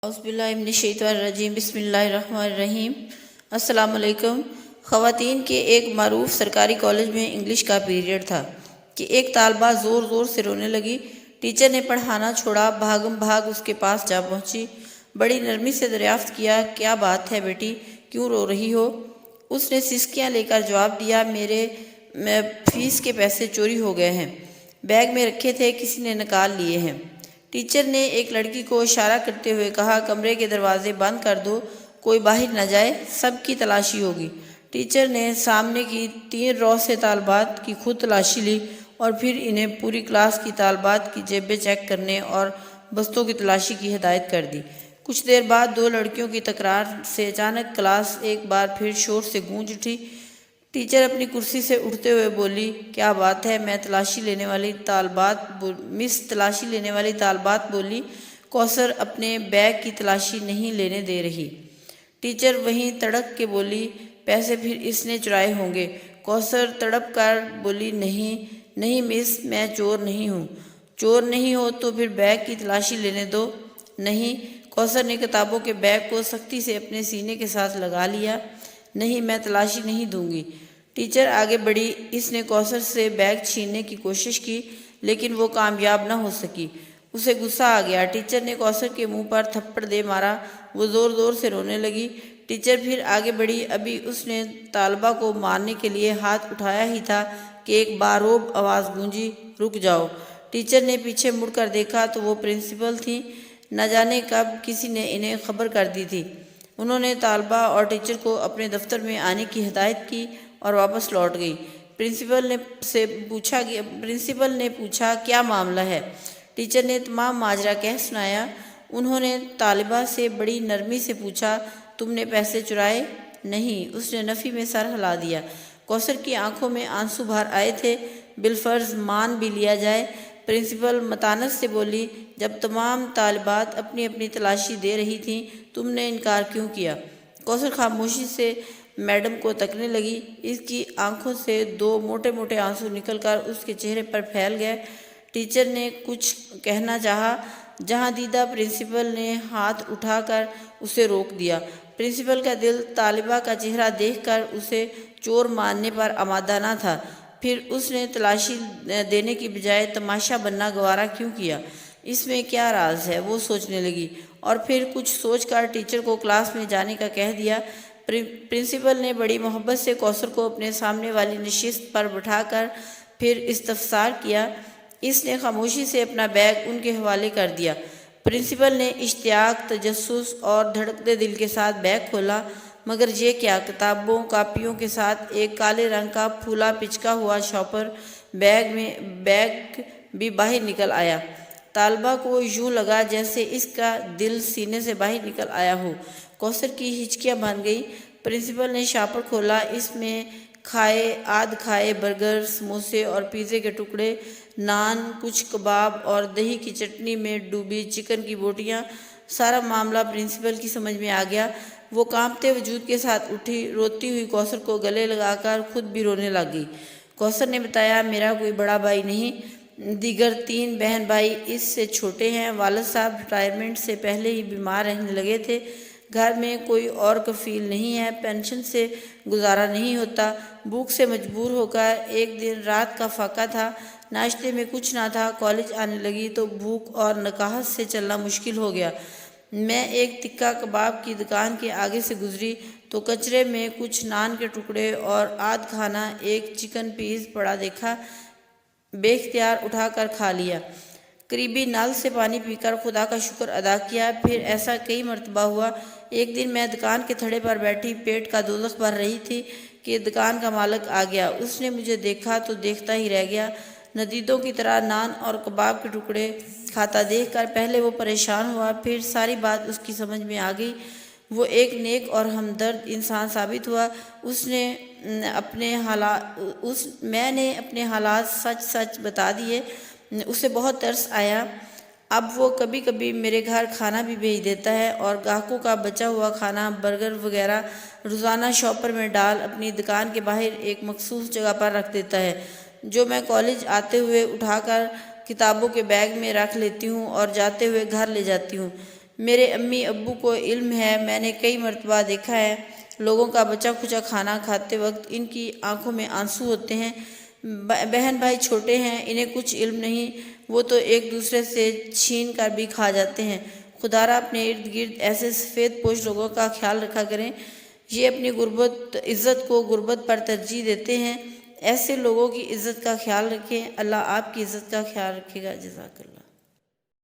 اعوذ باللہ من الشیطان الرجیم، بسم اللہ الرحمن الرحیم۔ السلام علیکم۔ خواتین کے ایک معروف سرکاری کالج میں انگلش کا پیریڈ تھا کہ ایک طالبہ زور زور سے رونے لگی۔ ٹیچر نے پڑھانا چھوڑا، بھاگم بھاگ اس کے پاس جا پہنچی۔ بڑی نرمی سے دریافت کیا، کیا بات ہے بیٹی، کیوں رو رہی ہو؟ اس نے سسکیاں لے کر جواب دیا، میرے فیس کے پیسے چوری ہو گئے ہیں، بیگ میں رکھے تھے، کسی نے نکال لیے ہیں۔ ٹیچر نے ایک لڑکی کو اشارہ کرتے ہوئے کہا، کمرے کے دروازے بند کر دو، کوئی باہر نہ جائے، سب کی تلاشی ہوگی۔ ٹیچر نے سامنے کی 3 رو سے طالبات کی خود تلاشی لی اور پھر انہیں پوری کلاس کی طالبات کی جیبیں چیک کرنے اور بستوں کی تلاشی کی ہدایت کر دی۔ کچھ دیر بعد 2 لڑکیوں کی تکرار سے اچانک کلاس ایک بار پھر شور سے گونج اٹھی۔ ٹیچر اپنی کرسی سے اٹھتے ہوئے بولی، کیا بات ہے؟ مس تلاشی لینے والی طالبات بولی، کوثر اپنے بیگ کی تلاشی نہیں لینے دے رہی۔ ٹیچر وہیں تڑک کے بولی، پیسے پھر اس نے چرائے ہوں گے۔ کوثر تڑپ کر بولی، نہیں مس، میں چور نہیں ہوں۔ چور نہیں ہو تو پھر بیگ کی تلاشی لینے دو۔ نہیں۔ کوثر نے کتابوں کے بیگ کو سختی سے اپنے سینے کے ساتھ لگا لیا۔ نہیں، میں تلاشی نہیں دوں گی۔ ٹیچر آگے بڑھی، اس نے کوثر سے بیگ چھیننے کی کوشش کی لیکن وہ کامیاب نہ ہو سکی۔ اسے غصہ آ گیا۔ ٹیچر نے کوثر کے منہ پر تھپڑ دے مارا، وہ زور زور سے رونے لگی۔ ٹیچر پھر آگے بڑھی، ابھی اس نے طالبہ کو مارنے کے لیے ہاتھ اٹھایا ہی تھا کہ ایک باروب آواز گونجی، رک جاؤ۔ ٹیچر نے پیچھے مڑ کر دیکھا تو وہ پرنسپل تھیں۔ نہ جانے کب کسی نے انہیں خبر کر دی تھی۔ انہوں نے طالبہ اور ٹیچر کو اپنے دفتر میں آنے کی ہدایت کی اور واپس لوٹ گئی۔ پرنسپل نے پوچھا، کیا معاملہ ہے؟ ٹیچر نے تمام ماجرا کہہ سنایا۔ انہوں نے طالبہ سے بڑی نرمی سے پوچھا، تم نے پیسے چرائے؟ نہیں، اس نے نفی میں سر ہلا دیا۔ کوثر کی آنکھوں میں آنسو بھر آئے تھے، بالفرض مان بھی لیا جائے۔ پرنسپل متانت سے بولی، جب تمام طالبات اپنی اپنی تلاشی دے رہی تھیں، تم نے انکار کیوں کیا؟ کوثر خاموشی سے میڈم کو تکنے لگی۔ اس کی آنکھوں سے 2 موٹے موٹے آنسو نکل کر اس کے چہرے پر پھیل گئے۔ ٹیچر نے کچھ کہنا چاہا، جہاں دیدہ پرنسپل نے ہاتھ اٹھا کر اسے روک دیا۔ پرنسپل کا دل طالبہ کا چہرہ دیکھ کر اسے چور ماننے پر آمادہ نہ تھا، پھر اس نے تلاشی دینے کی بجائے تماشا بننا گوارا کیوں کیا؟ اس میں کیا راز ہے؟ وہ سوچنے لگی اور پھر کچھ سوچ کر ٹیچر کو کلاس میں جانے کا کہہ دیا۔ پرنسپل نے بڑی محبت سے کوثر کو اپنے سامنے والی نشست پر بٹھا کر پھر استفسار کیا۔ اس نے خاموشی سے اپنا بیگ ان کے حوالے کر دیا۔ پرنسپل نے اشتیاق، تجسس اور دھڑکتے دل کے ساتھ بیگ کھولا، مگر یہ کیا؟ کتابوں کاپیوں کے ساتھ ایک کالے رنگ کا پھولا پچکا ہوا شاپر بیگ بھی باہر نکل آیا۔ طالبہ کو یوں لگا جیسے اس کا دل سینے سے باہر نکل آیا ہو۔ کوثر کی ہچکیاں بن گئیں۔ پرنسپل نے شاپر کھولا، اس میں آدھ کھائے برگر، سموسے اور پیزے کے ٹکڑے، نان، کچھ کباب اور دہی کی چٹنی میں ڈوبی چکن کی بوٹیاں۔ سارا معاملہ پرنسپل کی سمجھ میں آ گیا۔ وہ کانپتے وجود کے ساتھ اٹھی، روتی ہوئی کوثر کو گلے لگا کر خود بھی رونے لگ گئی۔ کوثر نے بتایا، میرا کوئی بڑا بھائی نہیں، دیگر 3 بہن بھائی اس سے چھوٹے ہیں۔ والد صاحب ریٹائرمنٹ سے پہلے ہی بیمار رہنے لگے تھے۔ گھر میں کوئی اور کفیل نہیں ہے، پینشن سے گزارا نہیں ہوتا۔ بھوک سے مجبور ہو کر ایک دن رات کا فاقہ تھا، ناشتے میں کچھ نہ تھا۔ کالج آنے لگی تو بھوک اور نکاہت سے چلنا مشکل ہو گیا۔ میں ایک تکہ کباب کی دکان کے آگے سے گزری تو کچرے میں کچھ نان کے ٹکڑے اور آدھ کھانا ایک چکن پیس پڑا دیکھا، بے اختیار اٹھا کر کھا لیا۔ قریبی نل سے پانی پی کر خدا کا شکر ادا کیا۔ پھر ایسا کئی مرتبہ ہوا۔ ایک دن میں دکان کے تھڑے پر بیٹھی پیٹ کا دوزخ بھر رہی تھی کہ دکان کا مالک آ گیا۔ اس نے مجھے دیکھا تو دیکھتا ہی رہ گیا۔ ندیدوں کی طرح نان اور کباب کے ٹکڑے کھاتا دیکھ کر پہلے وہ پریشان ہوا، پھر ساری بات اس کی سمجھ میں آ گئی۔ وہ ایک نیک اور ہمدرد انسان ثابت ہوا۔ میں نے اپنے حالات سچ سچ بتا دیے۔ اسے بہت ترس آیا۔ اب وہ کبھی کبھی میرے گھر کھانا بھی بھیج دیتا ہے اور گاہکوں کا بچا ہوا کھانا، برگر وغیرہ روزانہ شاپر میں ڈال اپنی دکان کے باہر ایک مخصوص جگہ پر رکھ دیتا ہے، جو میں کالج آتے ہوئے اٹھا کر کتابوں کے بیگ میں رکھ لیتی ہوں اور جاتے ہوئے گھر لے جاتی ہوں۔ میرے امی ابو کو علم ہے، میں نے کئی مرتبہ دیکھا ہے لوگوں کا بچا کھچا کھانا کھاتے وقت ان کی آنکھوں میں آنسو ہوتے ہیں۔ بہن بھائی چھوٹے ہیں، انہیں کچھ علم نہیں، وہ تو ایک دوسرے سے چھین کر بھی کھا جاتے ہیں۔ خدارا اپنے ارد گرد ایسے سفید پوش لوگوں کا خیال رکھا کریں، یہ اپنی عزت کو غربت پر ترجیح دیتے ہیں۔ ایسے لوگوں کی عزت کا خیال رکھیں، اللہ آپ کی عزت کا خیال رکھے گا۔ جزاک اللہ۔